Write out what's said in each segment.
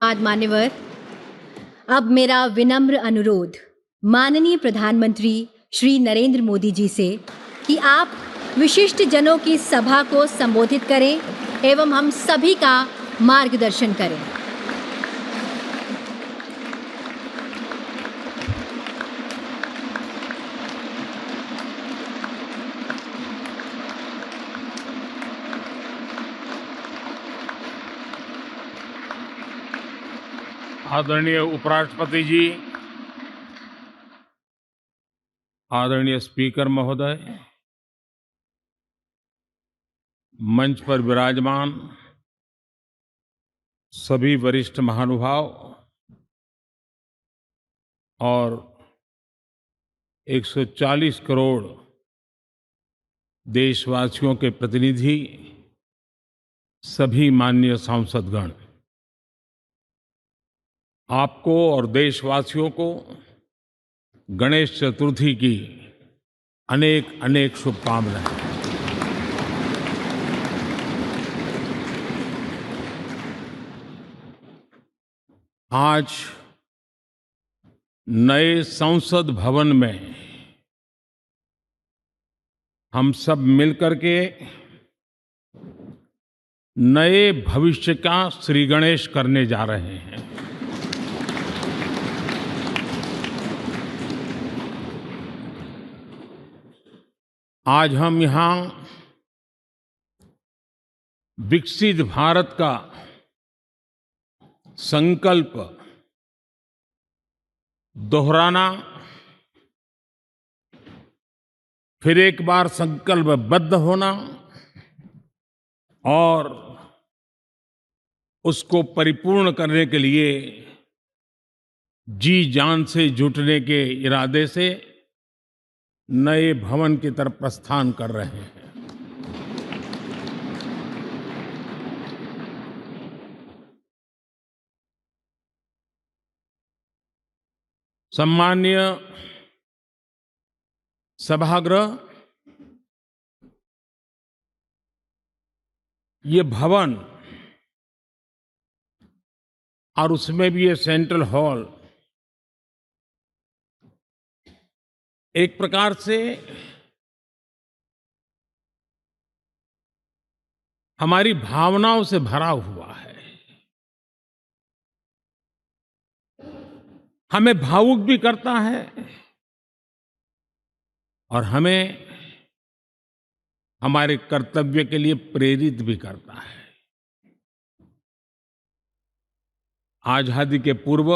धन्यवाद मान्यवर। अब मेरा विनम्र अनुरोध माननीय प्रधानमंत्री श्री नरेंद्र मोदी जी से कि आप विशिष्ट जनों की सभा को संबोधित करें एवं हम सभी का मार्गदर्शन करें। आदरणीय उपराष्ट्रपति जी, आदरणीय स्पीकर महोदय, मंच पर विराजमान सभी वरिष्ठ महानुभाव और 140 करोड़ देशवासियों के प्रतिनिधि, सभी माननीय सांसदगण, आपको और देशवासियों को गणेश चतुर्थी की अनेक अनेक शुभकामनाएं। आज नए संसद भवन में हम सब मिलकर के नए भविष्य का श्री गणेश करने जा रहे हैं। आज हम यहाँ विकसित भारत का संकल्प दोहराना, फिर एक बार संकल्पबद्ध होना और उसको परिपूर्ण करने के लिए जी जान से जुटने के इरादे से नए भवन की तरफ प्रस्थान कर रहे हैं। सम्माननीय सभागृह, ये भवन और उसमें भी ये सेंट्रल हॉल एक प्रकार से हमारी भावनाओं से भरा हुआ है। हमें भावुक भी करता है और हमें हमारे कर्तव्य के लिए प्रेरित भी करता है। आजादी के पूर्व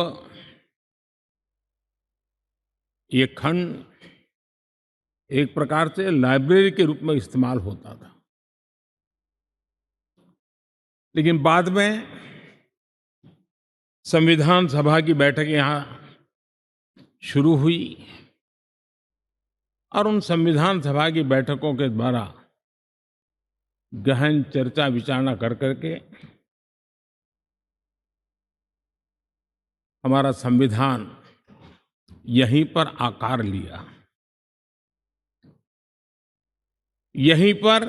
ये खंड एक प्रकार से लाइब्रेरी के रूप में इस्तेमाल होता था, लेकिन बाद में संविधान सभा की बैठक यहाँ शुरू हुई और उन संविधान सभा की बैठकों के द्वारा गहन चर्चा विचारणा कर करके हमारा संविधान यहीं पर आकार लिया। यहीं पर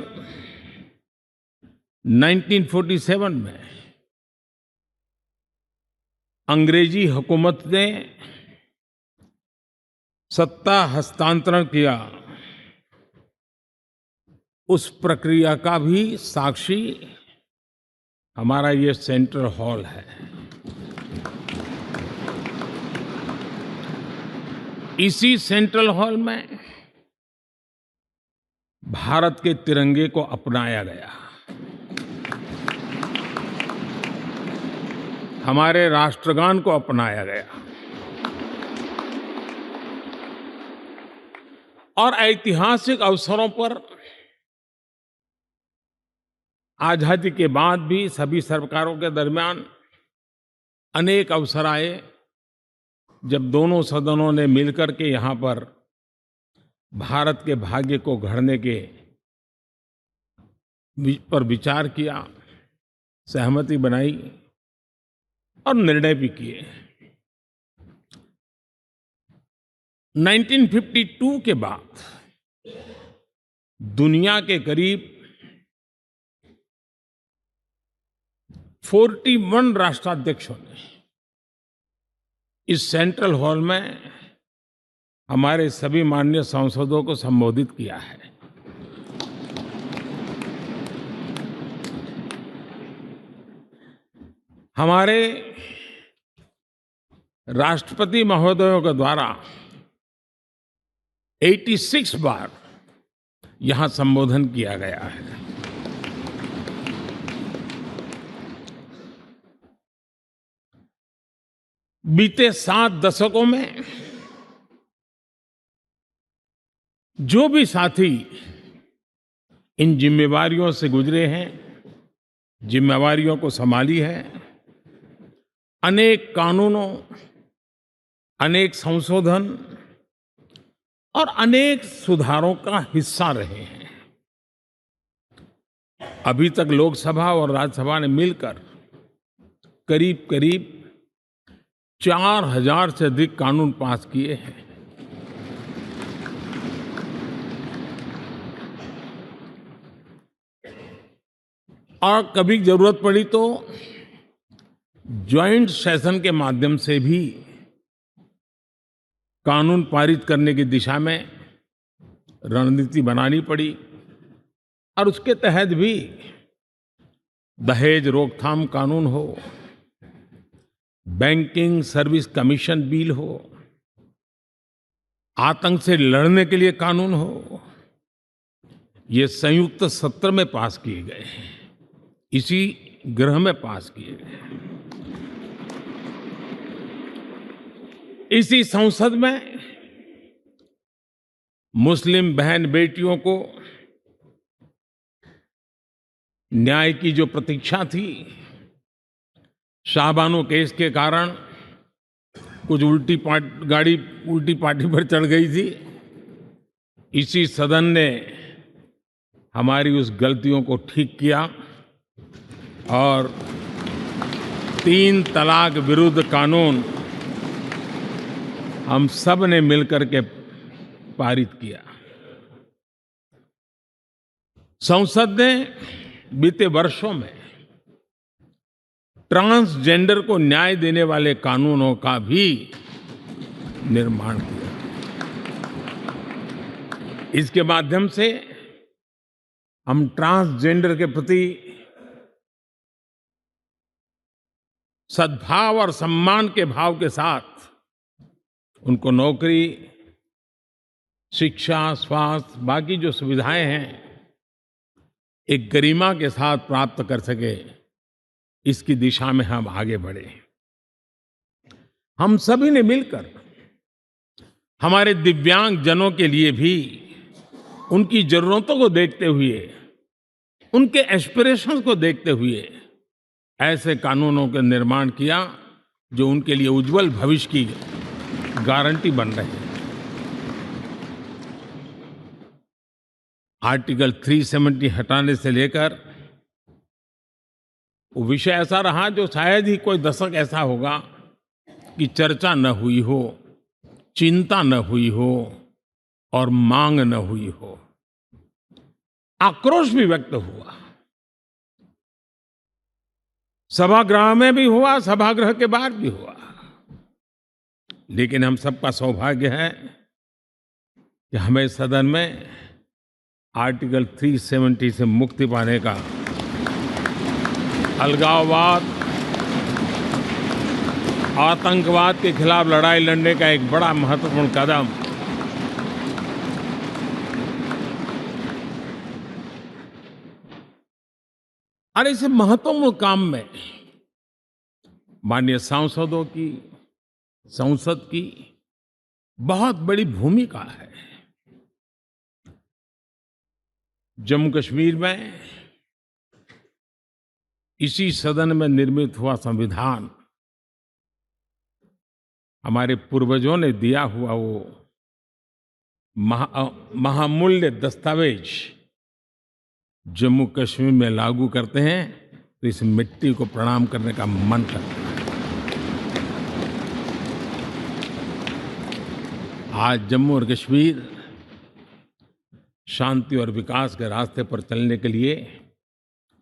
1947 में अंग्रेजी हुकूमत ने सत्ता हस्तांतरण किया, उस प्रक्रिया का भी साक्षी हमारा ये सेंट्रल हॉल है। इसी सेंट्रल हॉल में भारत के तिरंगे को अपनाया गया, हमारे राष्ट्रगान को अपनाया गया और ऐतिहासिक अवसरों पर आजादी के बाद भी सभी सरकारों के दरमियान अनेक अवसर आए जब दोनों सदनों ने मिलकर के यहाँ पर भारत के भाग्य को गढ़ने के पर विचार किया, सहमति बनाई और निर्णय भी किए। 1952 के बाद दुनिया के करीब 41 राष्ट्राध्यक्षों ने इस सेंट्रल हॉल में हमारे सभी माननीय सांसदों को संबोधित किया है। हमारे राष्ट्रपति महोदयों के द्वारा 86 बार यहां संबोधन किया गया है। बीते 7 दशकों में जो भी साथी इन जिम्मेवारियों से गुजरे हैं, जिम्मेवारियों को संभाली है, अनेक कानूनों, अनेक संशोधन और अनेक सुधारों का हिस्सा रहे हैं। अभी तक लोकसभा और राज्यसभा ने मिलकर करीब करीब 4000 से अधिक कानून पास किए हैं। और कभी जरूरत पड़ी तो जॉइंट सेशन के माध्यम से भी कानून पारित करने की दिशा में रणनीति बनानी पड़ी और उसके तहत भी दहेज रोकथाम कानून हो, बैंकिंग सर्विस कमीशन बिल हो, आतंक से लड़ने के लिए कानून हो, ये संयुक्त सत्र में पास किए गए हैं, इसी गृह में पास किए गए। इसी संसद में मुस्लिम बहन बेटियों को न्याय की जो प्रतीक्षा थी, शाहबानो केस के कारण कुछ गाड़ी उल्टी पार्टी पर चढ़ गई थी। इसी सदन ने हमारी उस गलतियों को ठीक किया और 3 तलाक विरुद्ध कानून हम सब ने मिलकर के पारित किया। संसद ने बीते वर्षों में ट्रांसजेंडर को न्याय देने वाले कानूनों का भी निर्माण किया। इसके माध्यम से हम ट्रांसजेंडर के प्रति सद्भाव और सम्मान के भाव के साथ उनको नौकरी, शिक्षा, स्वास्थ्य, बाकी जो सुविधाएं हैं, एक गरिमा के साथ प्राप्त कर सके, इसकी दिशा में हम आगे बढ़े। हम सभी ने मिलकर हमारे दिव्यांग जनों के लिए भी उनकी जरूरतों को देखते हुए, उनके एस्पिरेशंस को देखते हुए ऐसे कानूनों का निर्माण किया जो उनके लिए उज्जवल भविष्य की गारंटी बन रहे हैं। आर्टिकल 370 हटाने से लेकर वो विषय ऐसा रहा जो शायद ही कोई दशक ऐसा होगा कि चर्चा न हुई हो, चिंता न हुई हो और मांग न हुई हो। आक्रोश भी व्यक्त हुआ, सभागृह में भी हुआ, सभागृह के बाहर भी हुआ। लेकिन हम सबका सौभाग्य है कि हमें सदन में आर्टिकल 370 से मुक्ति पाने का, अलगाववाद, आतंकवाद के खिलाफ लड़ाई लड़ने का एक बड़ा महत्वपूर्ण कदम और इस महत्वपूर्ण काम में माननीय सांसदों की, संसद की बहुत बड़ी भूमिका है। जम्मू कश्मीर में इसी सदन में निर्मित हुआ संविधान हमारे पूर्वजों ने दिया हुआ वो महामूल्य दस्तावेज जम्मू कश्मीर में लागू करते हैं तो इस मिट्टी को प्रणाम करने का मन करता है। आज जम्मू और कश्मीर शांति और विकास के रास्ते पर चलने के लिए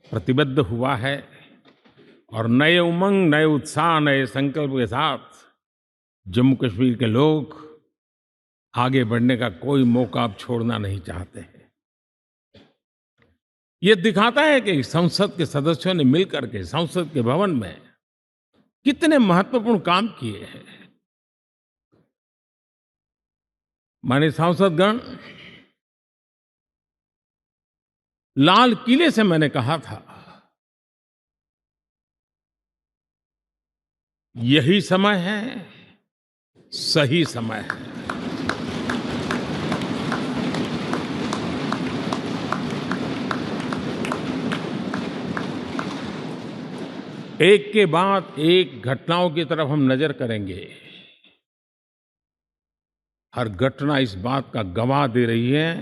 प्रतिबद्ध हुआ है और नए उमंग, नए उत्साह, नए संकल्प के साथ जम्मू कश्मीर के लोग आगे बढ़ने का कोई मौका अब छोड़ना नहीं चाहते हैं। ये दिखाता है कि संसद के सदस्यों ने मिलकर के संसद के भवन में कितने महत्वपूर्ण काम किए हैं। माननीय सांसदगण, लाल किले से मैंने कहा था, यही समय है, सही समय है। एक के बाद एक घटनाओं की तरफ हम नजर करेंगे। हर घटना इस बात का गवाह दे रही है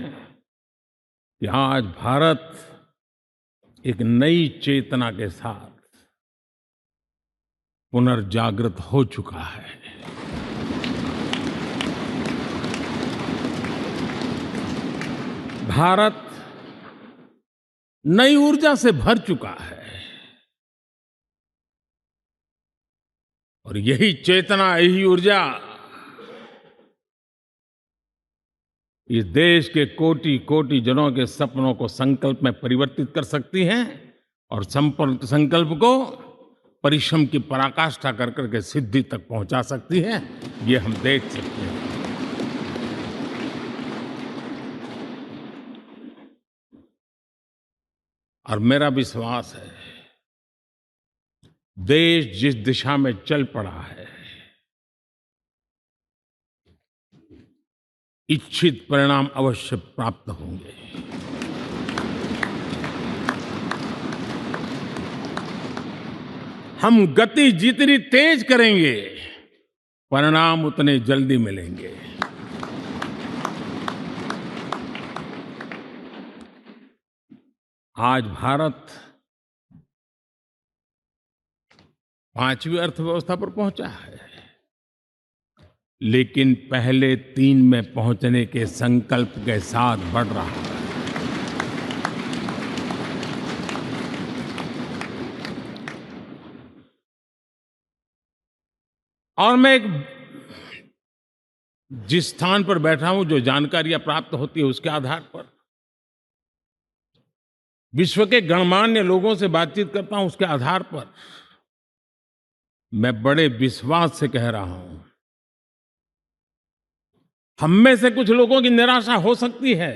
कि आज भारत एक नई चेतना के साथ पुनर्जागृत हो चुका है। भारत नई ऊर्जा से भर चुका है और यही चेतना, यही ऊर्जा इस देश के कोटि-कोटि जनों के सपनों को संकल्प में परिवर्तित कर सकती है और संकल्प को परिश्रम की पराकाष्ठा कर करके सिद्धि तक पहुंचा सकती है। ये हम देख सकते हैं। और मेरा विश्वास है, देश जिस दिशा में चल पड़ा है, इच्छित परिणाम अवश्य प्राप्त होंगे। हम गति जितनी तेज करेंगे, परिणाम उतने जल्दी मिलेंगे। आज भारत 5वीं अर्थव्यवस्था पर पहुंचा है, लेकिन पहले 3 में पहुंचने के संकल्प के साथ बढ़ रहा है। और मैं जिस स्थान पर बैठा हूं, जो जानकारियां प्राप्त होती है, उसके आधार पर विश्व के गणमान्य लोगों से बातचीत करता हूं, उसके आधार पर मैं बड़े विश्वास से कह रहा हूं, हम में से कुछ लोगों की निराशा हो सकती है,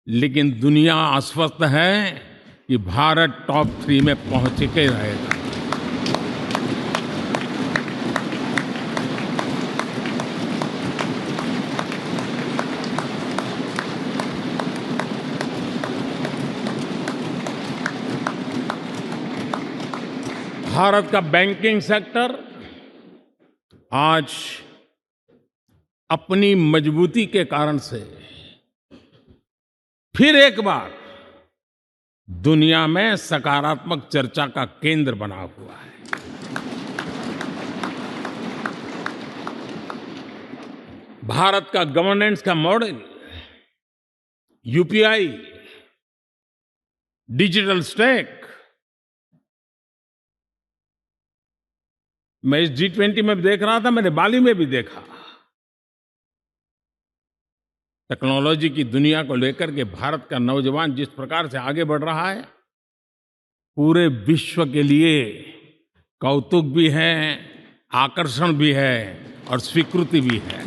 लेकिन दुनिया आश्वस्त है कि भारत टॉप 3 में पहुंच के रहेगा। भारत का बैंकिंग सेक्टर आज अपनी मजबूती के कारण से फिर एक बार दुनिया में सकारात्मक चर्चा का केंद्र बना हुआ है। भारत का गवर्नेंस का मॉडल, यूपीआई, डिजिटल स्टैक, मैं इस G20 में भी देख रहा था, मैंने बाली में भी देखा। टेक्नोलॉजी की दुनिया को लेकर के भारत का नौजवान जिस प्रकार से आगे बढ़ रहा है, पूरे विश्व के लिए कौतुक भी है, आकर्षण भी है और स्वीकृति भी है।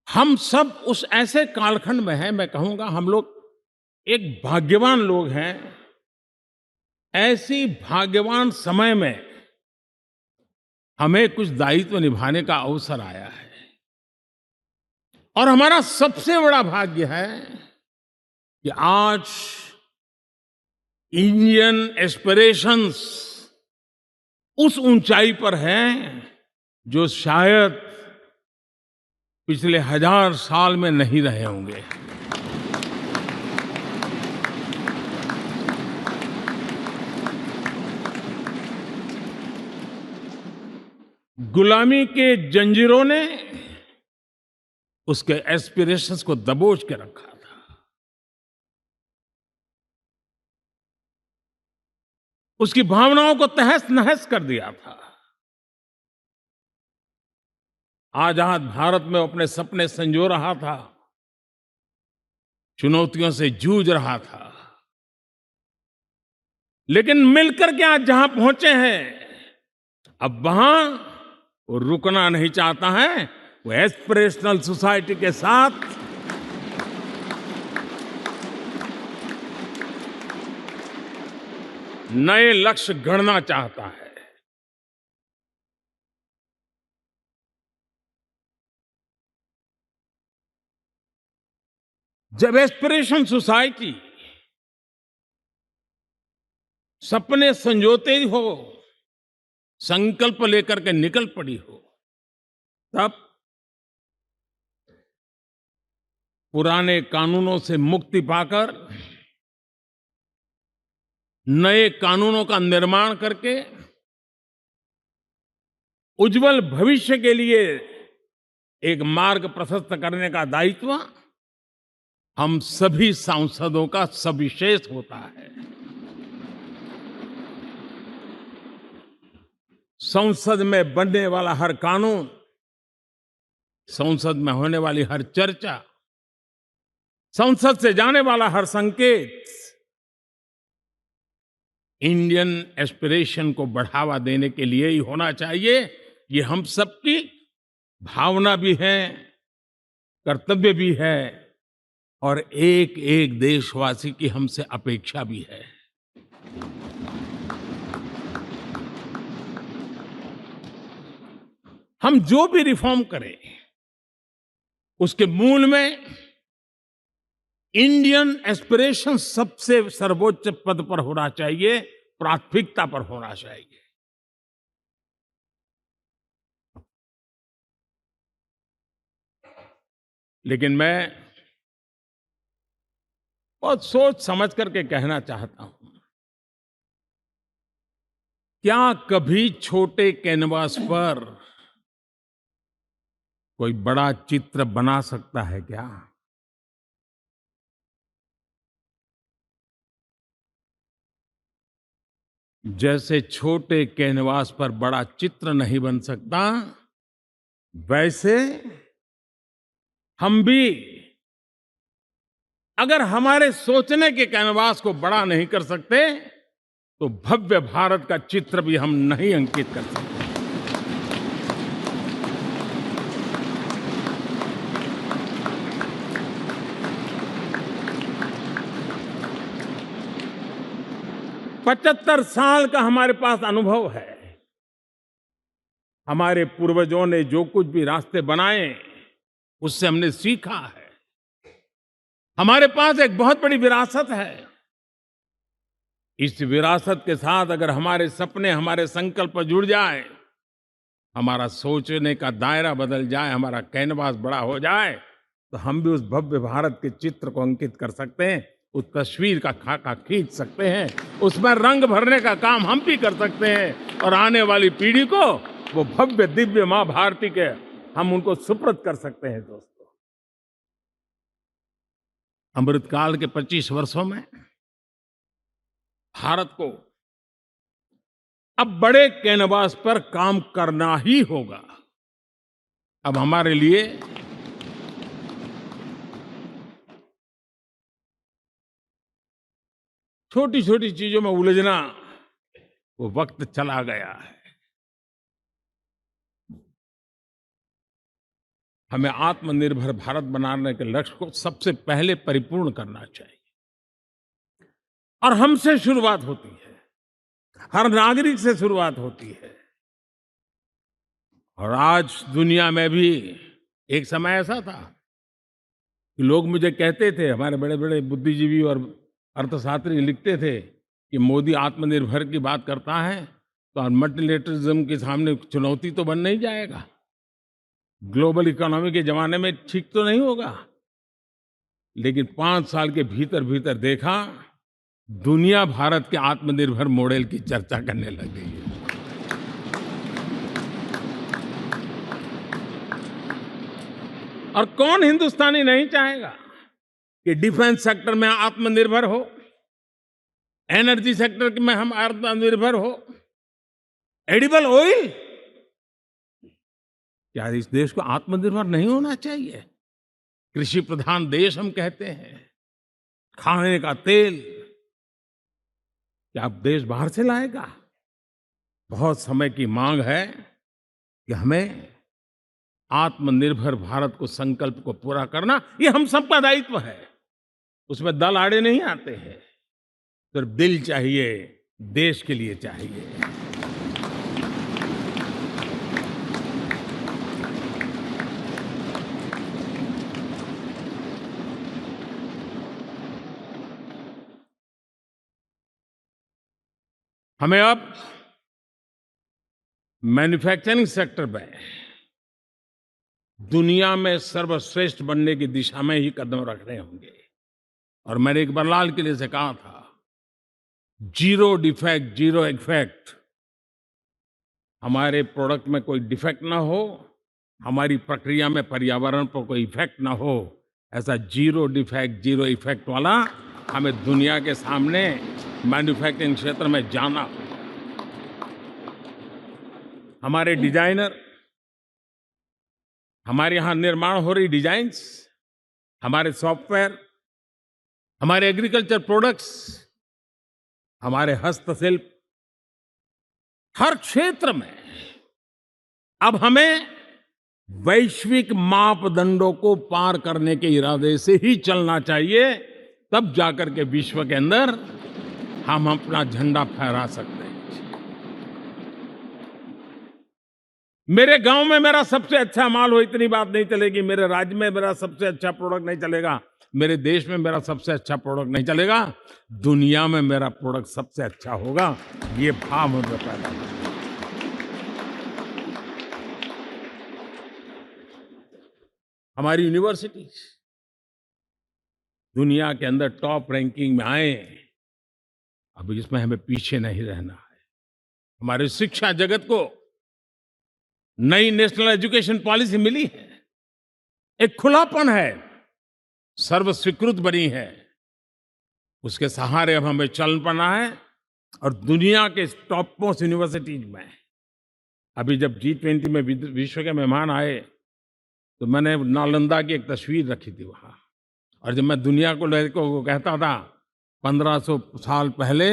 हम सब उस ऐसे कालखंड में हैं, मैं कहूंगा हम लोग एक भाग्यवान लोग हैं। ऐसी भाग्यवान समय में हमें कुछ दायित्व निभाने का अवसर आया है और हमारा सबसे बड़ा भाग्य है कि आज इंडियन एस्पिरेशंस उस ऊंचाई पर हैं जो शायद पिछले 1000 साल में नहीं रहे होंगे। गुलामी के जंजीरों ने उसके एस्पिरेशंस को दबोच के रखा था। उसकी भावनाओं को तहस नहस कर दिया था। आजाद भारत में अपने सपने संजो रहा था, चुनौतियों से जूझ रहा था, लेकिन मिलकर के आज जहां पहुंचे हैं, अब वहां वो रुकना नहीं चाहता है। वो एस्पिरेशनल सोसाइटी के साथ नए लक्ष्य गढ़ना चाहता है। जब एस्पिरेशन सोसाइटी सपने संजोते ही हो, संकल्प लेकर के निकल पड़ी हो, तब पुराने कानूनों से मुक्ति पाकर नए कानूनों का निर्माण करके उज्जवल भविष्य के लिए एक मार्ग प्रशस्त करने का दायित्व हम सभी सांसदों का सविशेष होता है। संसद में बनने वाला हर कानून, संसद में होने वाली हर चर्चा, संसद से जाने वाला हर संकेत इंडियन एस्पिरेशन को बढ़ावा देने के लिए ही होना चाहिए। ये हम सबकी भावना भी है, कर्तव्य भी है और एक एक देशवासी की हमसे अपेक्षा भी है। हम जो भी रिफॉर्म करें, उसके मूल में इंडियन एस्पिरेशन सबसे सर्वोच्च पद पर होना चाहिए, प्राथमिकता पर होना चाहिए। लेकिन मैं बहुत सोच समझ करके कहना चाहता हूं, क्या कभी छोटे कैनवास पर कोई बड़ा चित्र बना सकता है क्या? जैसे छोटे कैनवास पर बड़ा चित्र नहीं बन सकता, वैसे हम भी अगर हमारे सोचने के कैनवास को बड़ा नहीं कर सकते, तो भव्य भारत का चित्र भी हम नहीं अंकित कर सकते। पचहत्तर साल का हमारे पास अनुभव है। हमारे पूर्वजों ने जो कुछ भी रास्ते बनाए, उससे हमने सीखा है। हमारे पास एक बहुत बड़ी विरासत है। इस विरासत के साथ अगर हमारे सपने, हमारे संकल्प जुड़ जाए, हमारा सोचने का दायरा बदल जाए, हमारा कैनवास बड़ा हो जाए, तो हम भी उस भव्य भारत के चित्र को अंकित कर सकते हैं, उस तस्वीर का खाका खींच सकते हैं, उसमें रंग भरने का काम हम भी कर सकते हैं और आने वाली पीढ़ी को वो भव्य दिव्य मां भारती के हम उनको सुपुर्द कर सकते हैं। दोस्तों, अमृतकाल के 25 वर्षों में भारत को अब बड़े कैनवास पर काम करना ही होगा। अब हमारे लिए छोटी छोटी चीजों में उलझना, वो वक्त चला गया है। हमें आत्मनिर्भर भारत बनाने के लक्ष्य को सबसे पहले परिपूर्ण करना चाहिए और हमसे शुरुआत होती है, हर नागरिक से शुरुआत होती है। और आज दुनिया में भी एक समय ऐसा था कि लोग मुझे कहते थे, हमारे बड़े बड़े बुद्धिजीवी और अर्थशास्त्री लिखते थे कि मोदी आत्मनिर्भर की बात करता है तो मल्टीलेटरलिज्म के सामने चुनौती तो बन नहीं जाएगा, ग्लोबल इकोनॉमी के जमाने में ठीक तो नहीं होगा। लेकिन 5 साल के भीतर भीतर देखा, दुनिया भारत के आत्मनिर्भर मॉडल की चर्चा करने लग गई है। और कौन हिंदुस्तानी नहीं चाहेगा कि डिफेंस सेक्टर में आत्मनिर्भर हो, एनर्जी सेक्टर में हम आत्मनिर्भर हो, एडिबल ऑयल, क्या इस देश को आत्मनिर्भर नहीं होना चाहिए? कृषि प्रधान देश हम कहते हैं, खाने का तेल क्या अब देश बाहर से लाएगा? बहुत समय की मांग है कि हमें आत्मनिर्भर भारत को संकल्प को पूरा करना, ये हम सबका दायित्व है। उसमें दल आड़े नहीं आते हैं, सिर्फ दिल चाहिए, देश के लिए चाहिए। हमें अब मैन्युफैक्चरिंग सेक्टर में दुनिया में सर्वश्रेष्ठ बनने की दिशा में ही कदम रखने होंगे। और मैंने एक बार लाल किले से कहा था, जीरो डिफेक्ट जीरो इफेक्ट। हमारे प्रोडक्ट में कोई डिफेक्ट ना हो, हमारी प्रक्रिया में पर्यावरण पर कोई इफेक्ट ना हो, ऐसा जीरो डिफेक्ट जीरो इफेक्ट वाला हमें दुनिया के सामने मैन्युफैक्चरिंग क्षेत्र में जाना हो। हमारे डिजाइनर, हमारे यहाँ निर्माण हो रही डिजाइन्स, हमारे सॉफ्टवेयर, हमारे एग्रीकल्चर प्रोडक्ट्स, हमारे हस्तशिल्प, हर क्षेत्र में अब हमें वैश्विक मापदंडों को पार करने के इरादे से ही चलना चाहिए, तब जाकर के विश्व के अंदर हम अपना झंडा फहरा सकते हैं। मेरे गांव में मेरा सबसे अच्छा माल हो, इतनी बात नहीं चलेगी। मेरे राज्य में मेरा सबसे अच्छा प्रोडक्ट नहीं चलेगा, मेरे देश में मेरा सबसे अच्छा प्रोडक्ट नहीं चलेगा, दुनिया में मेरा प्रोडक्ट सबसे अच्छा होगा, ये भाव मुझे पैदा होगा। हमारी यूनिवर्सिटीज दुनिया के अंदर टॉप रैंकिंग में आए, अब इसमें हमें पीछे नहीं रहना है। हमारे शिक्षा जगत को नई नेशनल एजुकेशन पॉलिसी मिली है, एक खुलापन है, सर्व स्वीकृत बनी है, उसके सहारे अब हमें चल पड़ना है। और दुनिया के टॉप मोस्ट यूनिवर्सिटीज में अभी जब G20 में विश्व के मेहमान आए तो मैंने नालंदा की एक तस्वीर रखी थी वहां, और जब मैं दुनिया को कहता था 1500 साल पहले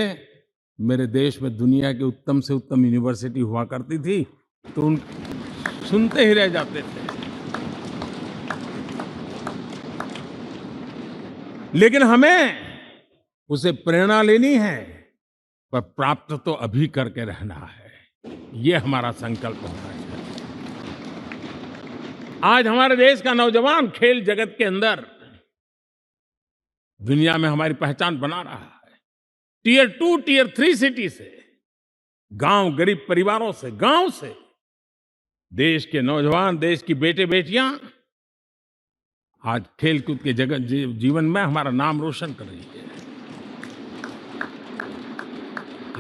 मेरे देश में दुनिया की उत्तम से उत्तम यूनिवर्सिटी हुआ करती थी, तो उन सुनते ही रह जाते थे। लेकिन हमें उसे प्रेरणा लेनी है, पर प्राप्त तो अभी करके रहना है, ये हमारा संकल्प होना चाहिए। आज हमारे देश का नौजवान खेल जगत के अंदर दुनिया में हमारी पहचान बना रहा है। टियर 2, टियर 3 सिटी से, गांव, गरीब परिवारों से, गांव से देश के नौजवान, देश की बेटे बेटियां आज खेलकूद के जगत जीवन में हमारा नाम रोशन कर रही है।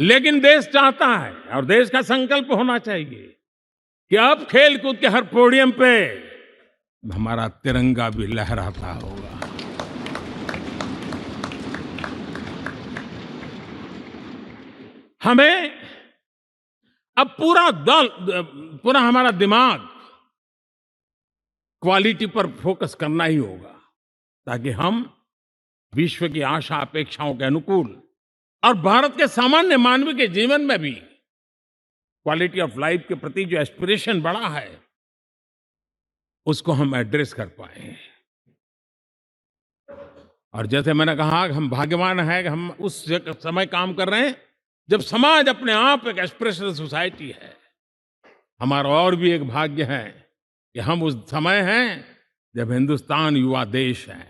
लेकिन देश चाहता है और देश का संकल्प होना चाहिए कि अब खेलकूद के हर पोडियम पे हमारा तिरंगा भी लहराता होगा। हमें अब पूरा हमारा दिमाग क्वालिटी पर फोकस करना ही होगा, ताकि हम विश्व की आशा अपेक्षाओं के अनुकूल और भारत के सामान्य मानव के जीवन में भी क्वालिटी ऑफ लाइफ के प्रति जो एस्पिरेशन बढ़ा है, उसको हम एड्रेस कर पाए। और जैसे मैंने कहा कि हम भाग्यवान हैं कि हम उस समय काम कर रहे हैं जब समाज अपने आप एक एस्पिरेशनल सोसाइटी है। हमारा और भी एक भाग्य है कि हम उस समय हैं जब हिंदुस्तान युवा देश है।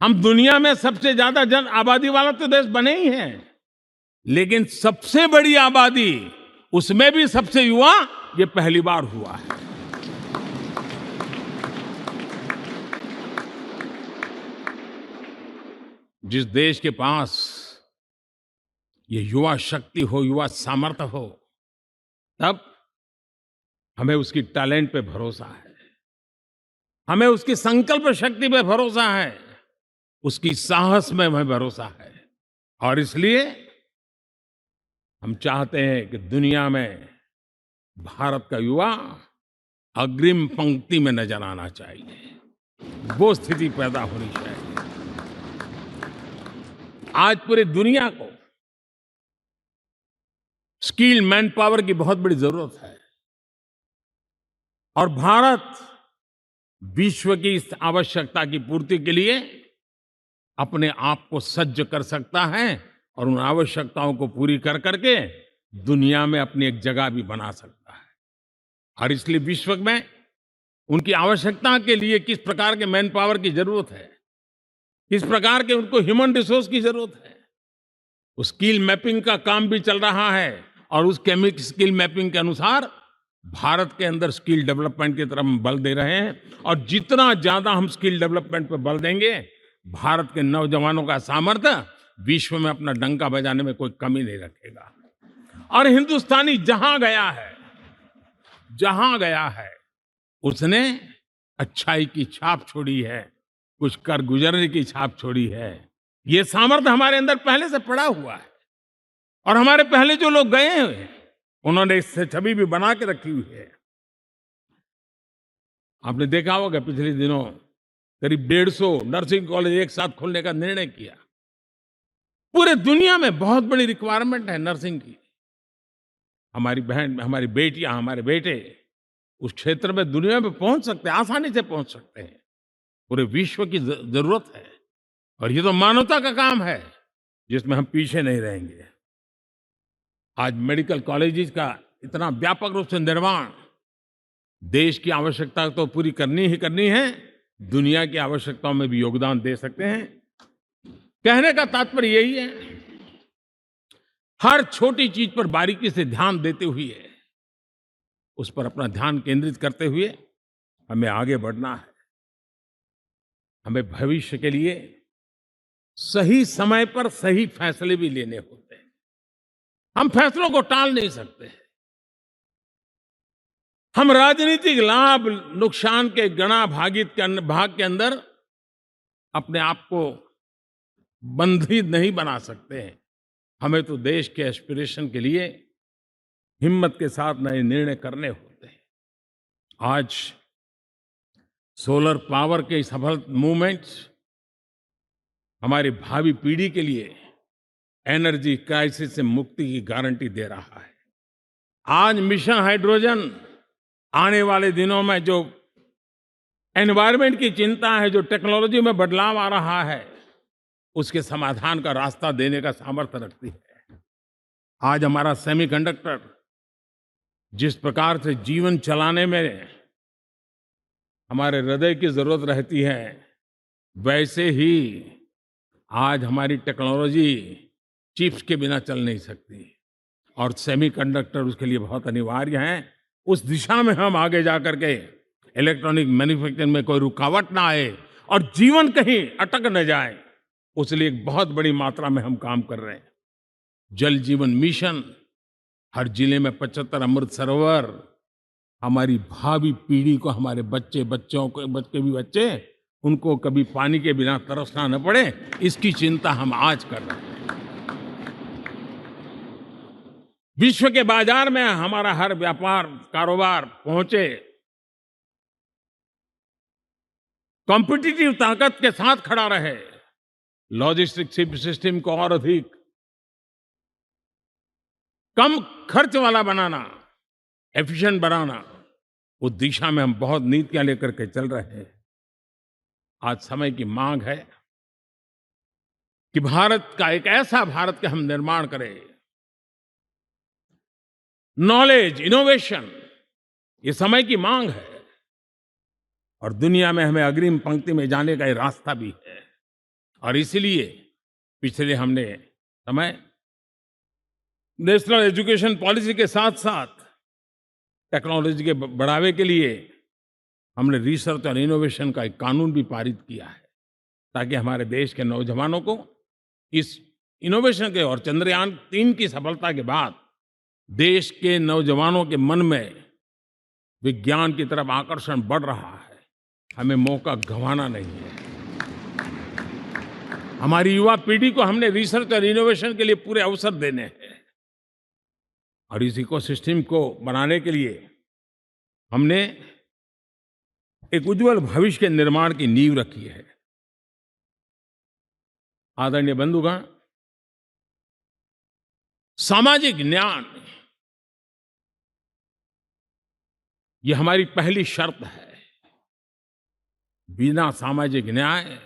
हम दुनिया में सबसे ज्यादा जन आबादी वाला तो देश बने ही हैं, लेकिन सबसे बड़ी आबादी, उसमें भी सबसे युवा, ये पहली बार हुआ है। जिस देश के पास ये युवा शक्ति हो, युवा सामर्थ्य हो, तब हमें उसकी टैलेंट पे भरोसा है। हमें उसकी संकल्प शक्ति पे भरोसा है, उसकी साहस में हमें भरोसा है। और इसलिए हम चाहते हैं कि दुनिया में भारत का युवा अग्रिम पंक्ति में नजर आना चाहिए। वो स्थिति पैदा होनी चाहिए। आज पूरी दुनिया को स्किल्ड मैन पावर की बहुत बड़ी जरूरत है और भारत विश्व की इस आवश्यकता की पूर्ति के लिए अपने आप को सज्ज कर सकता है और उन आवश्यकताओं को पूरी कर करके दुनिया में अपनी एक जगह भी बना सकता है। और इसलिए विश्व में उनकी आवश्यकता के लिए किस प्रकार के मैन पावर की जरूरत है, किस प्रकार के उनको ह्यूमन रिसोर्स की जरूरत है, उस स्किल मैपिंग का काम भी चल रहा है और उस स्किल मैपिंग के अनुसार भारत के अंदर स्किल डेवलपमेंट की तरफ हम बल दे रहे हैं। और जितना ज्यादा हम स्किल डेवलपमेंट पर बल देंगे, भारत के नौजवानों का सामर्थ्य विश्व में अपना डंका बजाने में कोई कमी नहीं रखेगा। और हिंदुस्तानी जहां गया है उसने अच्छाई की छाप छोड़ी है, कुछ कर गुजरने की छाप छोड़ी है। ये सामर्थ्य हमारे अंदर पहले से पड़ा हुआ है और हमारे पहले जो लोग गए हैं उन्होंने इससे छवि भी बना के रखी हुई है। आपने देखा होगा पिछले दिनों करीब 150 नर्सिंग कॉलेज एक साथ खोलने का निर्णय किया। पूरे दुनिया में बहुत बड़ी रिक्वायरमेंट है नर्सिंग की। हमारी बहन, हमारी बेटियां, हमारे बेटे उस क्षेत्र में दुनिया में पहुंच सकते हैं, आसानी से पहुंच सकते हैं। पूरे विश्व की जरूरत है और ये तो मानवता का काम है जिसमें हम पीछे नहीं रहेंगे। आज मेडिकल कॉलेजेस का इतना व्यापक रूप से निर्माण, देश की आवश्यकता तो पूरी करनी ही करनी है, दुनिया की आवश्यकताओं में भी योगदान दे सकते हैं। कहने का तात्पर्य यही है, हर छोटी चीज पर बारीकी से ध्यान देते हुए, उस पर अपना ध्यान केंद्रित करते हुए हमें आगे बढ़ना है। हमें भविष्य के लिए सही समय पर सही फैसले भी लेने होते हैं। हम फैसलों को टाल नहीं सकते। हम राजनीतिक लाभ नुकसान के गणा भाग के अंदर अपने आप को बंधी नहीं बना सकते हैं। हमें तो देश के एस्पिरेशन के लिए हिम्मत के साथ नए निर्णय करने होते हैं। आज सोलर पावर के सफल मूवमेंट्स हमारी भावी पीढ़ी के लिए एनर्जी क्राइसिस से मुक्ति की गारंटी दे रहा है। आज मिशन हाइड्रोजन आने वाले दिनों में जो एनवायरनमेंट की चिंता है, जो टेक्नोलॉजी में बदलाव आ रहा है, उसके समाधान का रास्ता देने का सामर्थ्य रखती है। आज हमारा सेमीकंडक्टर जिस प्रकार से जीवन चलाने में हमारे हृदय की जरूरत रहती है, वैसे ही आज हमारी टेक्नोलॉजी चिप्स के बिना चल नहीं सकती और सेमीकंडक्टर उसके लिए बहुत अनिवार्य है। उस दिशा में हम आगे जाकर के इलेक्ट्रॉनिक मैन्युफैक्चरिंग में कोई रुकावट ना आए और जीवन कहीं अटक न जाए, उसलिए एक बहुत बड़ी मात्रा में हम काम कर रहे हैं। जल जीवन मिशन, हर जिले में 75 अमृत सरोवर, हमारी भावी पीढ़ी को, हमारे बच्चे उनको कभी पानी के बिना तरसना न पड़े, इसकी चिंता हम आज कर रहे हैं। विश्व के बाजार में हमारा हर व्यापार कारोबार पहुंचे, कॉम्पिटिटिव ताकत के साथ खड़ा रहे, लॉजिस्टिक सिस्टम को और अधिक कम खर्च वाला बनाना, एफिशिएंट बनाना, उस दिशा में हम बहुत नीतियां लेकर के चल रहे हैं। आज समय की मांग है कि भारत का एक ऐसा भारत का हम निर्माण करें। नॉलेज, इनोवेशन, ये समय की मांग है और दुनिया में हमें अग्रिम पंक्ति में जाने का ये रास्ता भी है। और इसलिए पिछले हमने समय नेशनल एजुकेशन पॉलिसी के साथ साथ टेक्नोलॉजी के बढ़ावे के लिए हमने रिसर्च और इनोवेशन का एक कानून भी पारित किया है, ताकि हमारे देश के नौजवानों को इस इनोवेशन के और चंद्रयान 3 की सफलता के बाद देश के नौजवानों के मन में विज्ञान की तरफ आकर्षण बढ़ रहा है। हमें मौका गंवाना नहीं है। हमारी युवा पीढ़ी को हमने रिसर्च और इनोवेशन के लिए पूरे अवसर देने हैं और इस इकोसिस्टम को बनाने के लिए हमने एक उज्जवल भविष्य के निर्माण की नींव रखी है। आदरणीय बंधुगण, सामाजिक न्याय ये हमारी पहली शर्त है। बिना सामाजिक न्याय,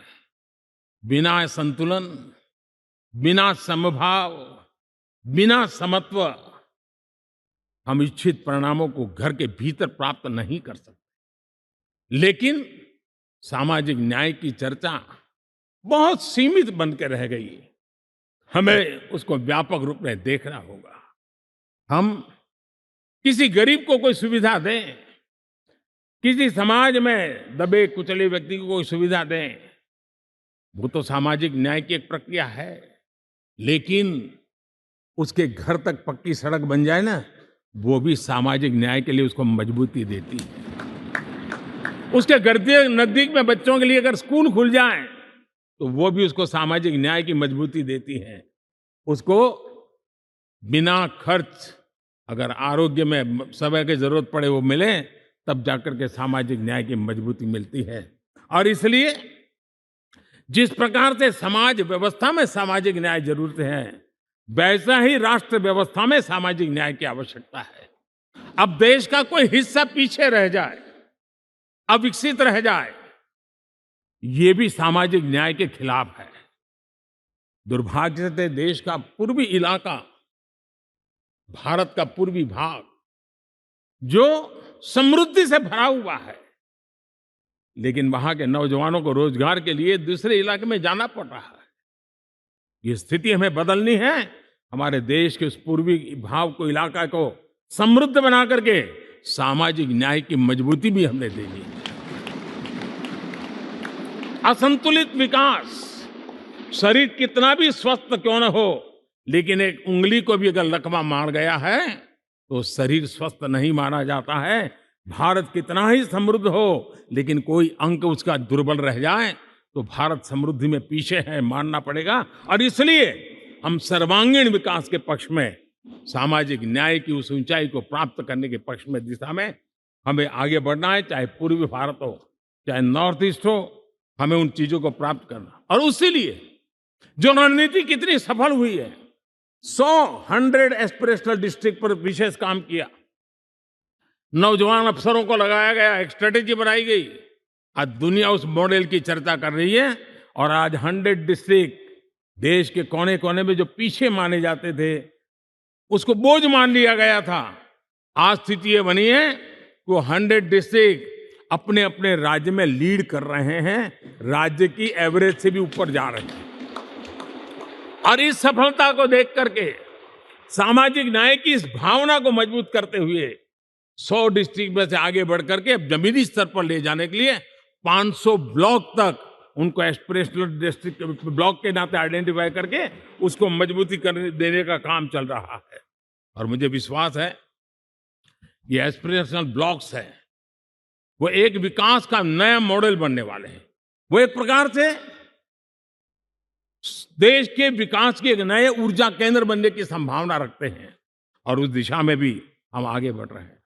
बिना संतुलन, बिना समभाव, बिना समत्व हम इच्छित परिणामों को घर के भीतर प्राप्त नहीं कर सकते। लेकिन सामाजिक न्याय की चर्चा बहुत सीमित बन के रह गई। हमें उसको व्यापक रूप में देखना होगा। हम किसी गरीब को कोई सुविधा दें, किसी समाज में दबे कुचले व्यक्ति को कोई सुविधा दें, वो तो सामाजिक न्याय की एक प्रक्रिया है। लेकिन उसके घर तक पक्की सड़क बन जाए ना, वो भी सामाजिक न्याय के लिए उसको मजबूती देती है। उसके घर के नजदीक में बच्चों के लिए अगर स्कूल खुल जाए तो वो भी उसको सामाजिक न्याय की मजबूती देती है। उसको बिना खर्च अगर आरोग्य में समय की जरूरत पड़े वो मिले, तब जाकर के सामाजिक न्याय की मजबूती मिलती है। और इसलिए जिस प्रकार से समाज व्यवस्था में सामाजिक न्याय जरूरत है, वैसा ही राष्ट्र व्यवस्था में सामाजिक न्याय की आवश्यकता है। अब देश का कोई हिस्सा पीछे रह जाए, अविकसित रह जाए, ये भी सामाजिक न्याय के खिलाफ है। दुर्भाग्य से देश का पूर्वी इलाका, भारत का पूर्वी भाग जो समृद्धि से भरा हुआ है, लेकिन वहां के नौजवानों को रोजगार के लिए दूसरे इलाके में जाना पड़ रहा है। ये स्थिति हमें बदलनी है। हमारे देश के उस पूर्वी भाग को, इलाका को समृद्ध बना करके सामाजिक न्याय की मजबूती भी हमने देनी है। असंतुलित विकास, शरीर कितना भी स्वस्थ क्यों न हो, लेकिन एक उंगली को भी अगर लकवा मार गया है तो शरीर स्वस्थ नहीं माना जाता है। भारत कितना ही समृद्ध हो, लेकिन कोई अंग उसका दुर्बल रह जाए तो भारत समृद्धि में पीछे है, मानना पड़ेगा। और इसलिए हम सर्वांगीण विकास के पक्ष में, सामाजिक न्याय की उस ऊंचाई को प्राप्त करने के पक्ष में, दिशा में हमें आगे बढ़ना है। चाहे पूर्वी भारत हो, चाहे नॉर्थ ईस्ट हो, हमें उन चीजों को प्राप्त करना। और उसी लिए जो रणनीति कितनी सफल हुई है, 100 एस्पिरेशनल डिस्ट्रिक्ट पर विशेष काम किया, नौजवान अफसरों को लगाया गया, एक स्ट्रेटेजी बनाई गई। आज दुनिया उस मॉडल की चर्चा कर रही है और आज 100 डिस्ट्रिक्ट, देश के कोने कोने में जो पीछे माने जाते थे, उसको बोझ मान लिया गया था। आज स्थिति ये बनी है कि वो 100 डिस्ट्रिक्ट अपने अपने राज्य में लीड कर रहे हैं, राज्य की एवरेज से भी ऊपर जा रहे हैं। और इस सफलता को देख करके, सामाजिक न्याय की इस भावना को मजबूत करते हुए 100 डिस्ट्रिक्ट में से आगे बढ़ करके अब जमीनी स्तर पर ले जाने के लिए 500 ब्लॉक तक उनको एस्पिरेशनल डिस्ट्रिक्ट ब्लॉक के नाते आइडेंटिफाई करके उसको मजबूती करने देने का काम चल रहा है। और मुझे विश्वास है ये एस्पिरेशनल ब्लॉक्स है, वो एक विकास का नया मॉडल बनने वाले हैं। वो एक प्रकार से देश के विकास के एक नए ऊर्जा केंद्र बनने की संभावना रखते हैं और उस दिशा में भी हम आगे बढ़ रहे हैं।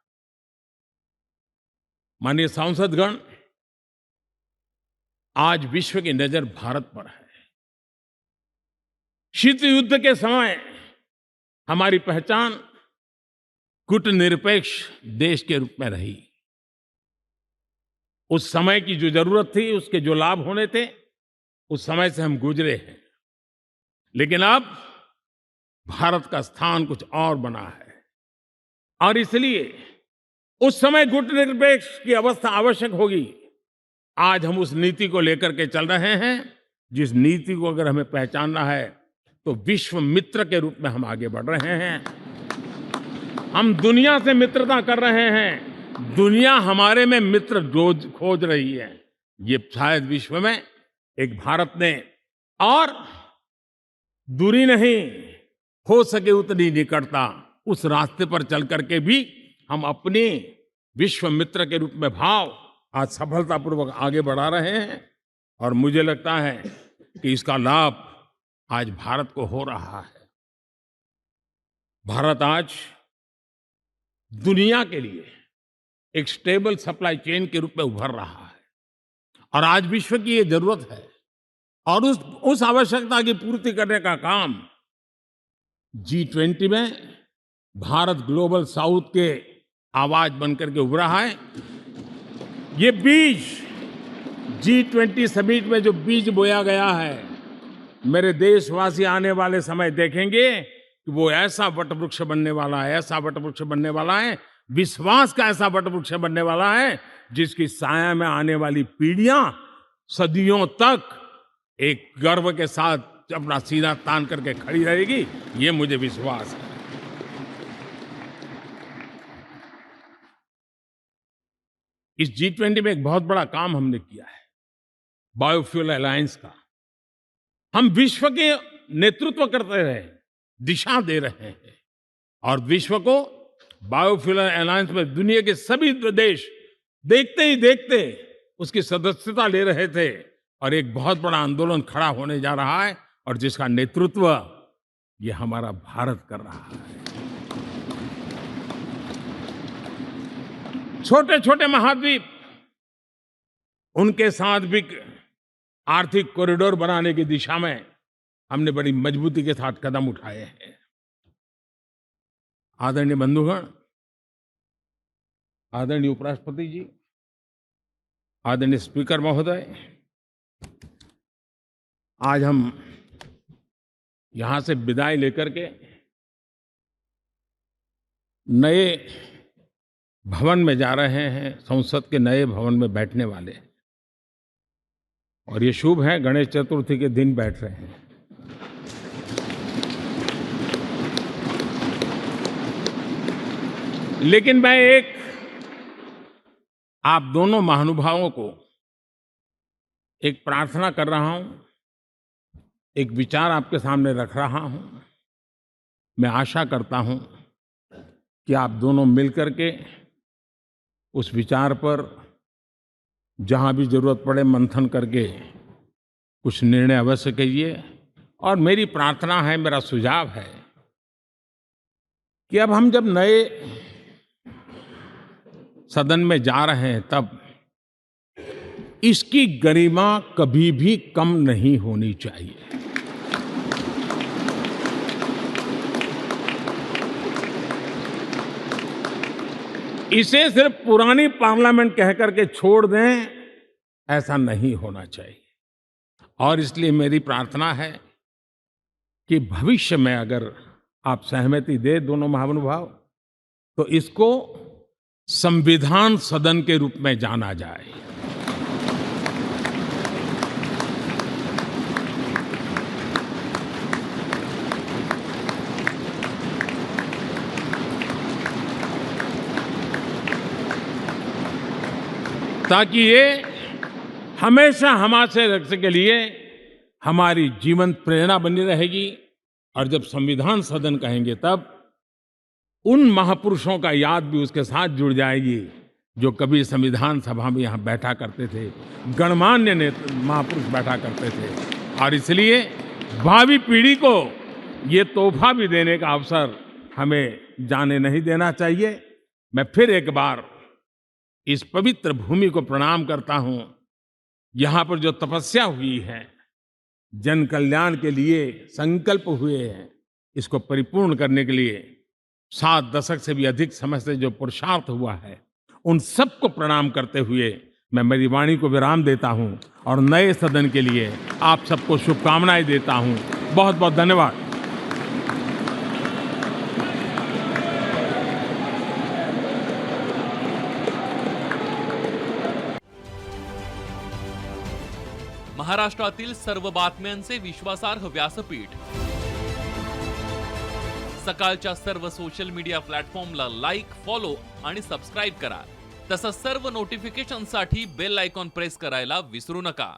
माननीय सांसदगण, आज विश्व की नजर भारत पर है। शीत युद्ध के समय हमारी पहचान कूटनिरपेक्ष देश के रूप में रही। उस समय की जो जरूरत थी, उसके जो लाभ होने थे, उस समय से हम गुजरे हैं। लेकिन अब भारत का स्थान कुछ और बना है और इसलिए उस समय कूटनिरपेक्ष की अवस्था आवश्यक होगी। आज हम उस नीति को लेकर के चल रहे हैं, जिस नीति को अगर हमें पहचानना है तो विश्व मित्र के रूप में हम आगे बढ़ रहे हैं। हम दुनिया से मित्रता कर रहे हैं, दुनिया हमारे में मित्र खोज रही है। ये शायद विश्व में एक भारत ने और दूरी नहीं, हो सके उतनी निकटता, उस रास्ते पर चल करके भी हम अपने विश्व मित्र के रूप में भाव आज सफलतापूर्वक आगे बढ़ा रहे हैं और मुझे लगता है कि इसका लाभ आज भारत को हो रहा है। भारत आज दुनिया के लिए एक स्टेबल सप्लाई चेन के रूप में उभर रहा है और आज विश्व की ये जरूरत है और उस आवश्यकता की पूर्ति करने का काम G20 में भारत ग्लोबल साउथ के आवाज बनकर के उभरा है। ये बीज G20 समिट में जो बीज बोया गया है, मेरे देशवासी आने वाले समय देखेंगे कि वो ऐसा वटवृक्ष बनने वाला है, ऐसा वटवृक्ष बनने वाला है, विश्वास का ऐसा वटवृक्ष बनने वाला है जिसकी साया में आने वाली पीढ़ियां सदियों तक एक गर्व के साथ अपना सीना तान करके खड़ी रहेगी, ये मुझे विश्वास है। इस G20 में एक बहुत बड़ा काम हमने किया है, बायोफ्यूल अलायंस का। हम विश्व के नेतृत्व करते रहे, दिशा दे रहे हैं और विश्व को बायोफ्यूल अलायंस में दुनिया के सभी देश देखते ही देखते उसकी सदस्यता ले रहे थे और एक बहुत बड़ा आंदोलन खड़ा होने जा रहा है और जिसका नेतृत्व ये हमारा भारत कर रहा है। छोटे छोटे महाद्वीप, उनके साथ भी आर्थिक कॉरिडोर बनाने की दिशा में हमने बड़ी मजबूती के साथ कदम उठाए हैं। आदरणीय बंधुगण, आदरणीय उपराष्ट्रपति जी, आदरणीय स्पीकर महोदय, आज हम यहां से विदाई लेकर के नए भवन में जा रहे हैं, संसद के नए भवन में बैठने वाले हैं और ये शुभ है, गणेश चतुर्थी के दिन बैठ रहे हैं। लेकिन मैं एक आप दोनों महानुभावों को एक प्रार्थना कर रहा हूं, एक विचार आपके सामने रख रहा हूं। मैं आशा करता हूं कि आप दोनों मिलकर के उस विचार पर जहां भी जरूरत पड़े मंथन करके कुछ निर्णय अवश्य कीजिए। और मेरी प्रार्थना है, मेरा सुझाव है कि अब हम जब नए सदन में जा रहे हैं तब इसकी गरिमा कभी भी कम नहीं होनी चाहिए। इसे सिर्फ पुरानी पार्लियामेंट कह करके छोड़ दें, ऐसा नहीं होना चाहिए। और इसलिए मेरी प्रार्थना है कि भविष्य में अगर आप सहमति दे दोनों महानुभाव, तो इसको संविधान सदन के रूप में जाना जाए। ताकि ये हमेशा हमारे रक्षा के लिए हमारी जीवन प्रेरणा बनी रहेगी। और जब संविधान सदन कहेंगे तब उन महापुरुषों का याद भी उसके साथ जुड़ जाएगी जो कभी संविधान सभा में यहाँ बैठा करते थे, गणमान्य महापुरुष बैठा करते थे। और इसलिए भावी पीढ़ी को ये तोहफा भी देने का अवसर हमें जाने नहीं देना चाहिए। मैं फिर एक बार इस पवित्र भूमि को प्रणाम करता हूं। यहाँ पर जो तपस्या हुई है, जन कल्याण के लिए संकल्प हुए हैं, इसको परिपूर्ण करने के लिए 7 दशक से भी अधिक समय से जो पुरुषार्थ हुआ है, उन सबको प्रणाम करते हुए मैं मेरी वाणी को विराम देता हूं और नए सदन के लिए आप सबको शुभकामनाएं देता हूं। बहुत बहुत धन्यवाद। महाराष्ट्रातील सर्व बातम्यांचे विश्वासार्ह व्यासपीठ, सकाळच्या सर्व सोशल मीडिया प्लॅटफॉर्मला लाईक, फॉलो आणि सबस्क्राईब करा। तसंच सर्व नोटिफिकेशनसाठी बेल आयकॉन प्रेस करायला विसरू नका।